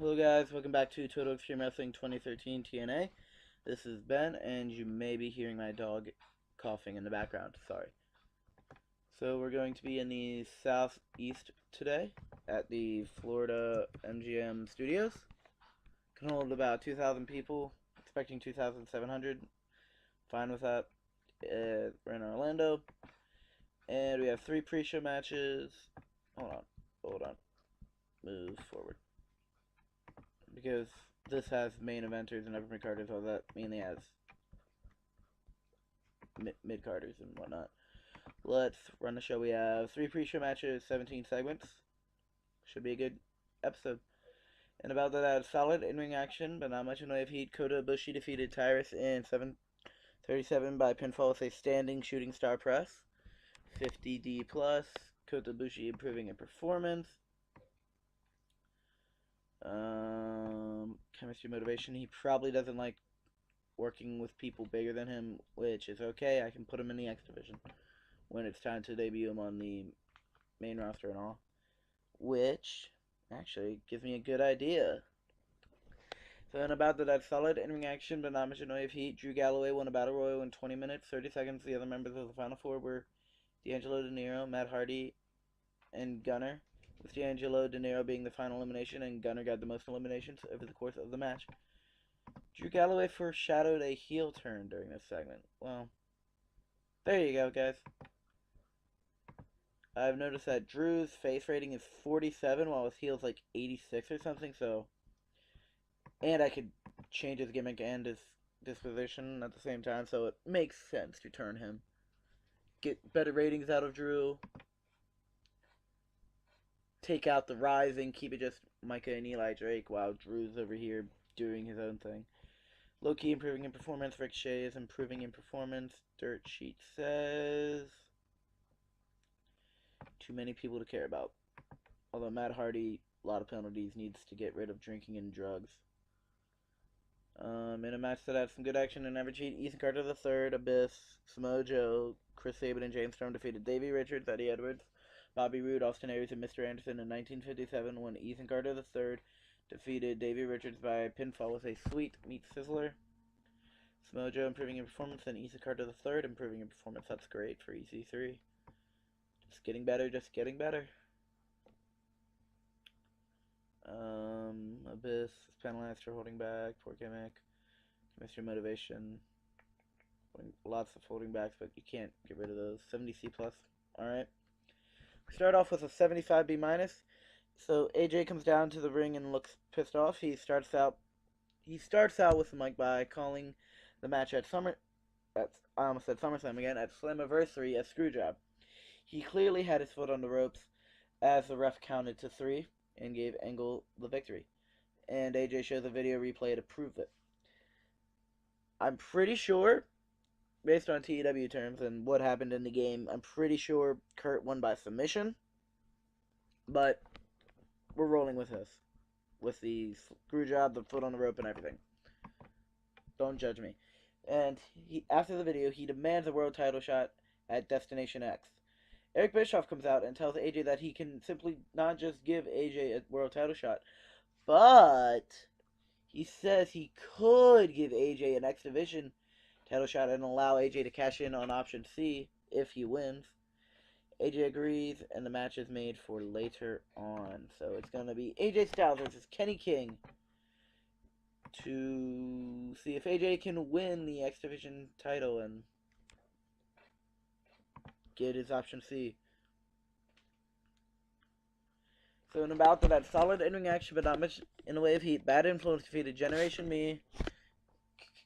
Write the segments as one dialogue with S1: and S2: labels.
S1: Hello guys, welcome back to Total Extreme Wrestling 2013 TNA. This is Ben, and you may be hearing my dog coughing in the background. Sorry. So we're going to be in the southeast today at the Florida MGM Studios. Can hold about 2,000 people, expecting 2,700. Fine with that. We're in Orlando, and we have 3 pre-show matches. Hold on. Move forward. Because this has main eventers and upper mid-carders, so that mainly has mid-carders and whatnot. Let's run the show. We have 3 pre-show matches, 17 segments. Should be a good episode. And about that, I had solid in-ring action, but not much in the way of heat. Kota Ibushi defeated Tyrus in 7:37 by pinfall with a standing shooting star press. 50D plus. Kota Ibushi improving in performance. Chemistry motivation. He probably doesn't like working with people bigger than him, which is okay. I can put him in the X division when it's time to debut him on the main roster and all, which actually gives me a good idea. So then about that solid in-ring action, but not much in the way of heat. Drew Galloway won a battle royal in 20 minutes, 30 seconds. The other members of the Final Four were D'Angelo De Niro, Matt Hardy, and Gunner, with D'Angelo De Niro being the final elimination, and Gunner got the most eliminations over the course of the match. Drew Galloway foreshadowed a heel turn during this segment. Well, there you go, guys. I've noticed that Drew's face rating is 47, while his heel's like 86 or something, so... And I could change his gimmick and his disposition at the same time, so it makes sense to turn him. Get better ratings out of Drew. Take out the Rising, keep it just Micah and Eli Drake while Drew's over here doing his own thing. Low-key improving in performance. Ricochet is improving in performance. Dirt sheet says too many people to care about. Although Matt Hardy, a lot of penalties, needs to get rid of drinking and drugs. In a match that had some good action and average heat, Ethan Carter III, Abyss, Samoa Joe, Chris Sabin, and James Storm defeated Davey Richards, Eddie Edwards, Bobby Roode, Austin Aries, and Mr. Anderson in 1957 when Ethan Carter III defeated Davey Richards by pinfall with a sweet meat sizzler. Samoa Joe improving in performance, and Ethan Carter III improving in performance. That's great for EC3. Just getting better, just getting better. Abyss is penalized for holding back. Poor gimmick. Chemistry motivation. Lots of holding backs, but you can't get rid of those. 70C plus. Alright. We start off with a 75B minus. So AJ comes down to the ring and looks pissed off. He starts out with the mic by calling the match at I almost said SummerSlam again, at Slammiversary a screwjob. He clearly had his foot on the ropes as the ref counted to 3 and gave Angle the victory. And AJ shows a video replay to prove it. I'm pretty sure, based on TEW terms and what happened in the game, I'm pretty sure Kurt won by submission. But we're rolling with this. With the screw job, the foot on the rope, and everything. Don't judge me. And after the video, he demands a world title shot at Destination X. Eric Bischoff comes out and tells AJ that he can simply not just give AJ a world title shot, but he says he could give AJ an X Division title shot and allow AJ to cash in on option C if he wins. AJ agrees, and the match is made for later on. So it's going to be AJ Styles versus Kenny King to see if AJ can win the X Division title and get his option C. So in about that, solid in-ring action, but not much in the way of heat. Bad Influence defeated Generation Me,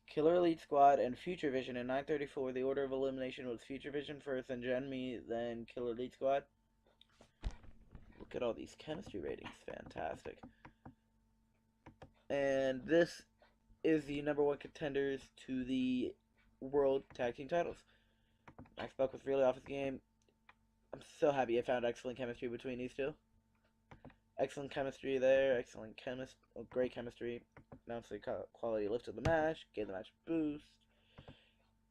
S1: Killer Elite Squad, and Future Vision in 9:34. The order of elimination was Future Vision first, then Gen Me, then Killer Elite Squad. Look at all these chemistry ratings. Fantastic. And this is the #1 contenders to the World Tag Team titles. Max Buck was really off his game. I'm so happy I found excellent chemistry between these two. Excellent chemistry there. Great chemistry. Announced the quality lift of the match. Gave the match a boost.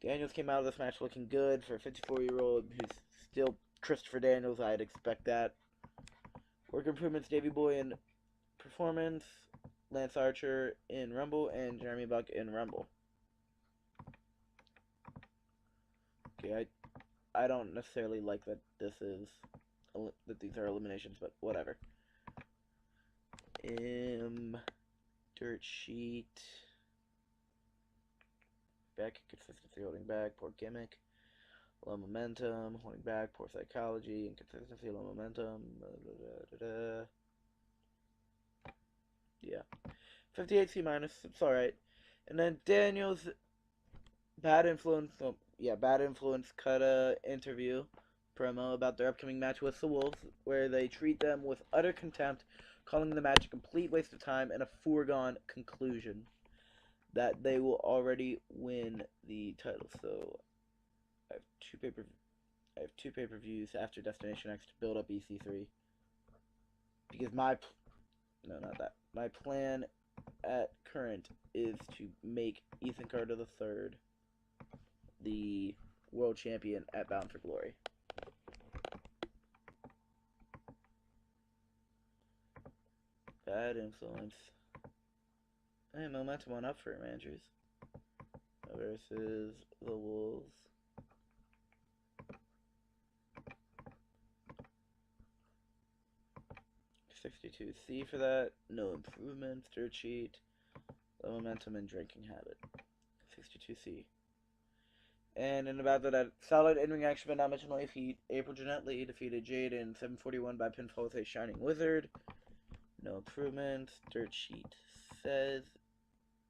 S1: Daniels came out of this match looking good for a 54-year-old who's still Christopher Daniels. I'd expect that. Work improvements, Davey Boy in performance. Lance Archer in Rumble and Jeremy Buck in Rumble. Okay, I don't necessarily like that that these are eliminations, but whatever. Dirt sheet. Back inconsistency, holding back, poor gimmick. Low momentum, holding back, poor psychology, inconsistency, low momentum. Yeah. 58 C minus, it's alright. And then Daniel's bad influence, bad influence cut a interview promo about their upcoming match with the Wolves, where they treat them with utter contempt, calling the match a complete waste of time and a foregone conclusion that they will already win the title. So I have two pay-per-views after Destination X to build up EC3, because my plan at current is to make Ethan Carter III the world champion at Bound for Glory. Bad influence. Hey, momentum went up for him, Andrews. Versus the Wolves. $62C for that. No improvements. Dirt sheet. Low momentum and drinking habit. $62C. And in about that, solid in-ring action but not much in life heat. April Jeanette Lee defeated Jade in 7:41 by pinfall with a Shining Wizard. No improvements. Dirt sheet says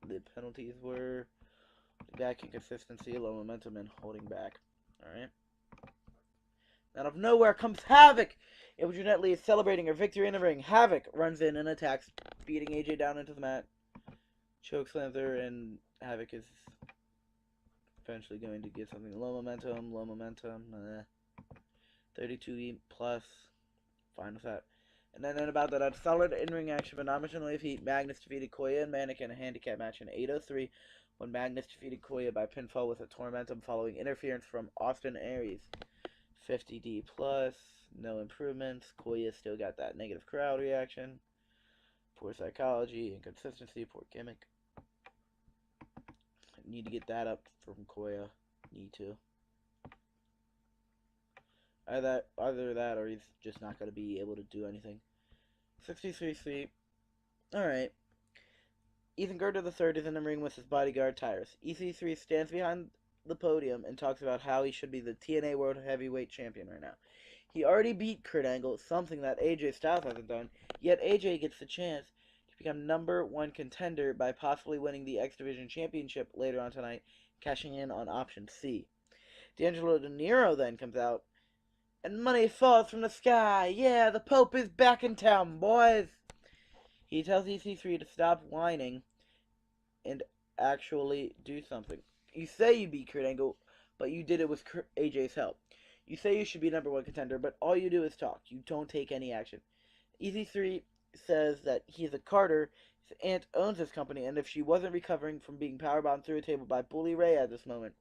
S1: the penalties were back inconsistency, low momentum, and holding back. Alright. Out of nowhere comes Havoc! April Jeanette Lee is celebrating her victory in the ring. Havoc runs in and attacks, beating AJ down into the mat. Chokeslams her, and Havoc is eventually going to get something. Low momentum. 32E plus. Fine with that. And then about that, a solid in-ring action, but not much in the way of heat. Magnus defeated Koya and Manic in a handicap match in 8:03 when Magnus defeated Koya by pinfall with a Tormentum following interference from Austin Aries. 50D plus. No improvements. Koya still got that negative crowd reaction. Poor psychology, inconsistency, poor gimmick. Need to get that up from Koya. Need to. Either that or he's just not going to be able to do anything. 63C. Alright. Ethan Carter III is in the ring with his bodyguard, Tyrus. EC3 stands behind the podium and talks about how he should be the TNA World Heavyweight Champion right now. He already beat Kurt Angle, something that AJ Styles hasn't done, yet AJ gets the chance to become #1 contender by possibly winning the X Division Championship later on tonight, cashing in on option C. D'Angelo De Niro then comes out, and money falls from the sky. Yeah, the Pope is back in town, boys. He tells EC3 to stop whining and actually do something. You say you beat Kurt Angle, but you did it with AJ's help. You say you should be #1 contender, but all you do is talk. You don't take any action. EC3 says that he's a Carter. His aunt owns this company, and if she wasn't recovering from being powerbombed through a table by Bully Ray at this moment,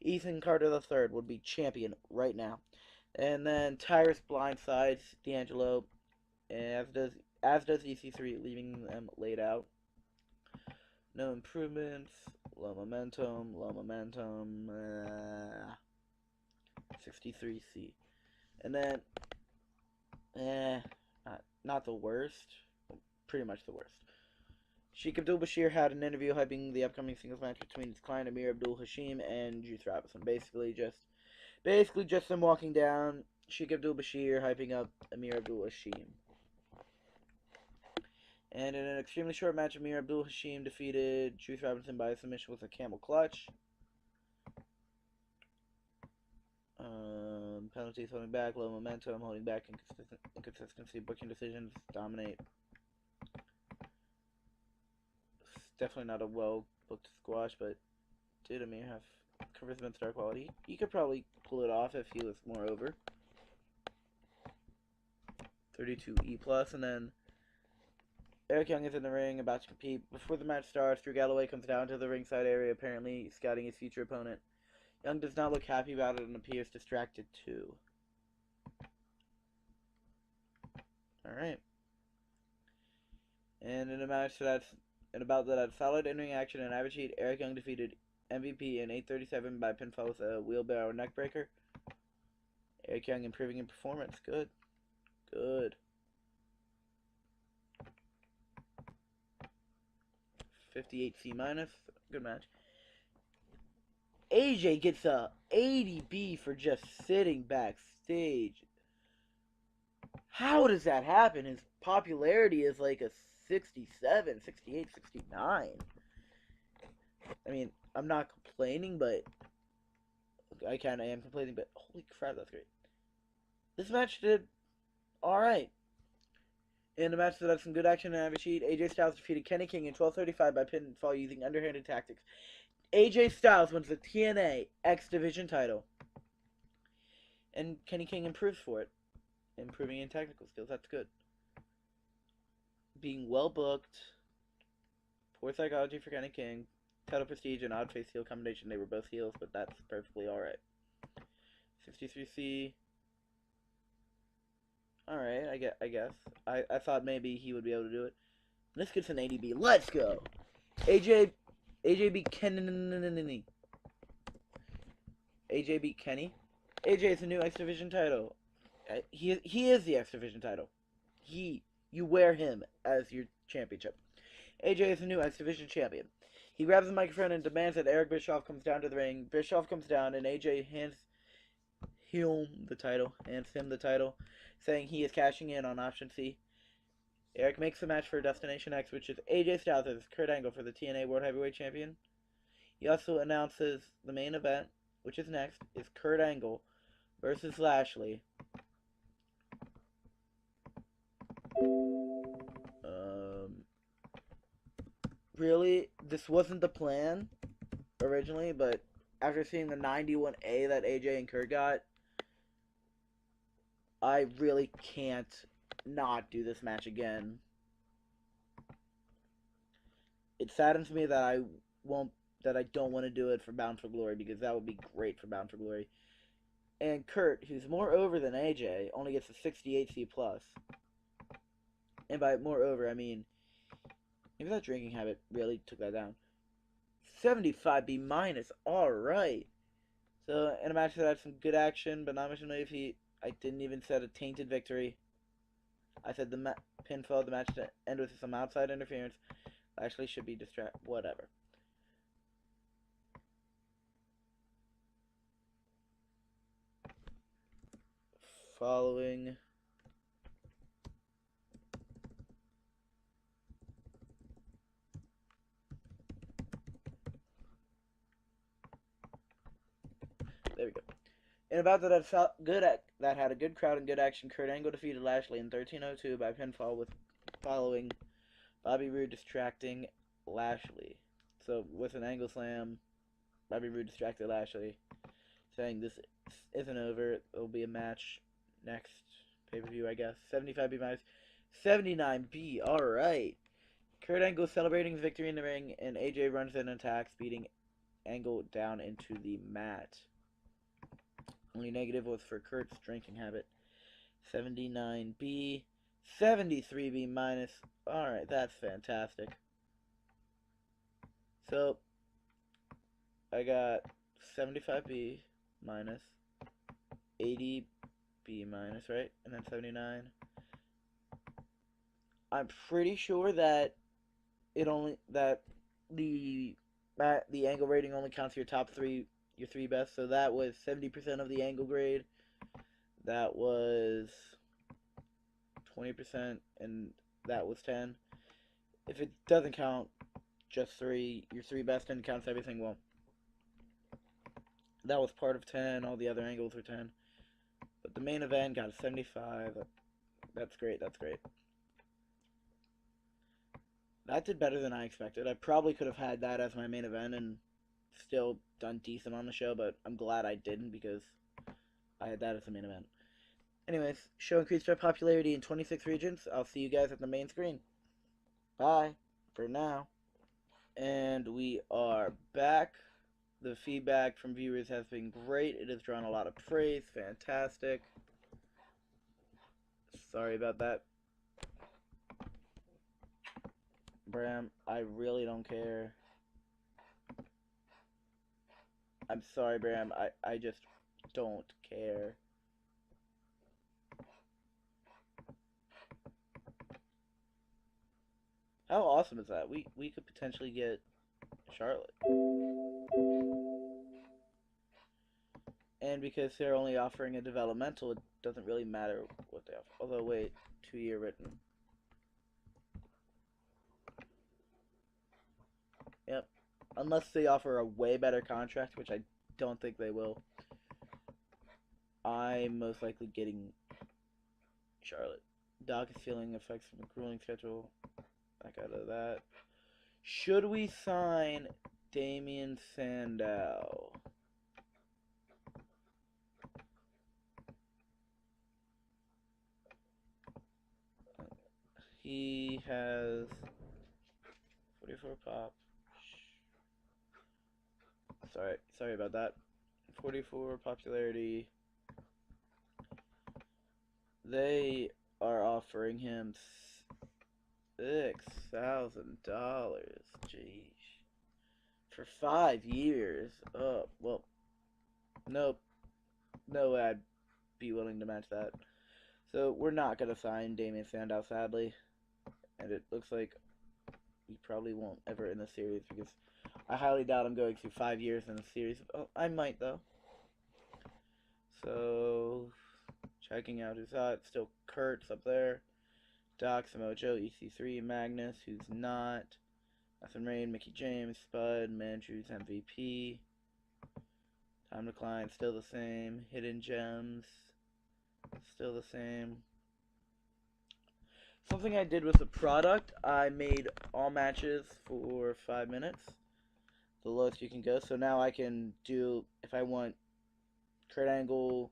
S1: Ethan Carter III would be champion right now. And then Tyrus blindsides D'Angelo, as does EC3, leaving them laid out. No improvements. Low momentum. 63C. And then, not the worst. Pretty much the worst. Sheikh Abdul-Bashir had an interview hyping the upcoming singles match between his client Amir Abdul-Hashim and Juice Robinson. Basically just them walking down, Sheikh Abdul-Bashir hyping up Amir Abdul-Hashim. And in an extremely short match, Amir Abdul-Hashim defeated Juice Robinson by submission with a camel clutch. Penalties holding back, low momentum, holding back, inconsistency, booking decisions, dominate. It's definitely not a well-booked squash, but did Amir have charisma and star quality? He could probably pull it off if he was more over. 32E plus, and then Eric Young is in the ring, about to compete. Before the match starts, Drew Galloway comes down to the ringside area, apparently scouting his future opponent. Young does not look happy about it and appears distracted too. Alright. And in a bout that had solid in-ring action and average heat, Eric Young defeated MVP in 8:37 by pinfall with a wheelbarrow neckbreaker. Eric Young improving in performance. Good. Good. 58 C minus. Good match. AJ gets a 80B for just sitting backstage. How does that happen? His popularity is like a 67, 68, 69. I mean, I'm not complaining, but I kind of am complaining, but holy crap, that's great. This match did alright. In a match that had some good action and average heat, AJ Styles defeated Kenny King in 12:35 by pinfall using underhanded tactics. AJ Styles wins the TNA X Division title. And Kenny King improves for it. Improving in technical skills, that's good. Being well booked. Poor psychology for Kenny King. Title prestige and odd face heel combination. They were both heels, but that's perfectly alright. 63C. Alright, I guess. I thought maybe he would be able to do it. This gets an 80B. Let's go! AJ beat Kenny. AJ beat Kenny. AJ is the new X Division title. He is the X Division title. You wear him as your championship. AJ is the new X Division champion. He grabs the microphone and demands that Eric Bischoff comes down to the ring. Bischoff comes down and AJ hands him the title, saying he is cashing in on option C. Eric makes the match for Destination X, which is AJ Styles as Kurt Angle for the TNA World Heavyweight Champion. He also announces the main event, which is next, is Kurt Angle versus Lashley. Really, this wasn't the plan originally, but after seeing the 91A that AJ and Kurt got, I really can't not do this match again. It saddens me that I don't want to do it for Bound for Glory, because that would be great for Bound for Glory. And Kurt, who's more over than AJ, only gets a 68C+. And by more over, I mean, maybe that drinking habit really took that down. 75B minus, alright. So, in a match that had some good action, but not much of heat, I didn't even set a tainted victory. I said the pinfall, the match to end with some outside interference. Actually should be whatever. Following. There we go. In about that had a good crowd and good action, Kurt Angle defeated Lashley in 13:02 by pinfall, with following Bobby Roode distracting Lashley. So with an angle slam, Bobby Roode distracted Lashley, saying this isn't over. It'll be a match next pay-per-view, I guess. 75B minus, 79B. All right. Kurt Angle celebrating his victory in the ring, and AJ runs in and attacks, beating Angle down into the mat. Only negative was for Kurt's drinking habit. 79B. 73B minus. Alright, that's fantastic. So, I got 75B minus, 80B minus, right? And then 79. I'm pretty sure that the angle rating only counts your top three, your three best. So that was 70% of the angle grade. That was 20%, and that was 10. If it doesn't count just three, your three best, and counts everything, well, that was part of 10. All the other angles were 10. But the main event got a 75. That's great. That's great. That did better than I expected. I probably could have had that as my main event and still done decent on the show, but I'm glad I didn't, because I had that as the main event. Anyways, show increased our popularity in 26 regions. I'll see you guys at the main screen. Bye for now. And we are back. The feedback from viewers has been great. It has drawn a lot of praise. Fantastic. Sorry about that. Bram, I really don't care. I'm sorry, Bram. I just don't care. How awesome is that? We could potentially get Charlotte. And because they're only offering a developmental, it doesn't really matter what they offer. Although, wait, 2-year written. Yep. Unless they offer a way better contract, which I don't think they will. I'm most likely getting Charlotte. Doc is feeling effects from the grueling schedule. Back out of that. Should we sign Damian Sandow? He has 44 pop. Sorry about that. 44 popularity. They are offering him $6,000. Jeez. For 5 years. Oh, well. Nope. No way I'd be willing to match that. So we're not going to sign Damian Sandow, sadly. And it looks like we probably won't ever in the series because I highly doubt I'm going through 5 years in the series. Oh, I might, though. So, checking out who's hot. Still Kurt's up there. Doc, Samojo, EC3, Magnus, who's not. Ethan Rain, Mickey James, Spud, Mandrew's MVP. Time Decline, still the same. Hidden Gems, still the same. Something I did with the product, I made all matches for 5 minutes. The lowest you can go. So now I can do, if I want Kurt Angle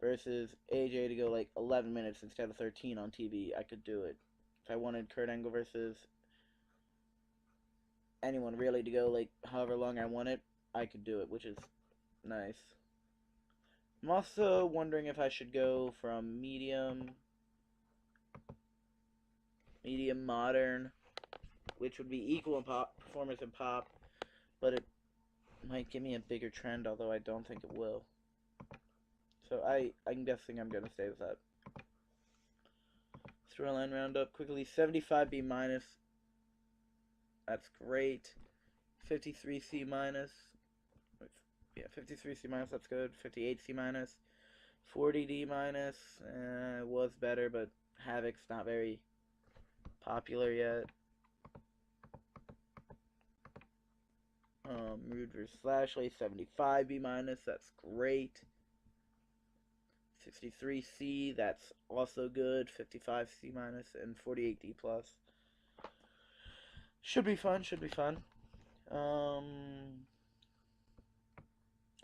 S1: versus AJ to go like 11 minutes instead of 13 on TV, I could do it. If I wanted Kurt Angle versus anyone really to go like however long I want it, I could do it, which is nice. I'm also wondering if I should go from medium modern, which would be equal in pop performance and pop, but it might give me a bigger trend, although I don't think it will. So I'm guessing I'm gonna stay with that. Storyline roundup quickly. 75 B minus. That's great. 53 C minus. Yeah, 53 C minus. That's good. 58 C minus. 40 D minus. Was better, but Havoc's not very popular yet. Rude vs. Lashley, 75 B minus, that's great. 63 C, that's also good. 55 C minus, and 48 D plus. Should be fun, should be fun.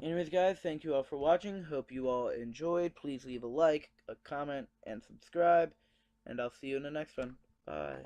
S1: Anyways, guys, thank you all for watching. Hope you all enjoyed. Please leave a like, a comment, and subscribe. And I'll see you in the next one. Bye.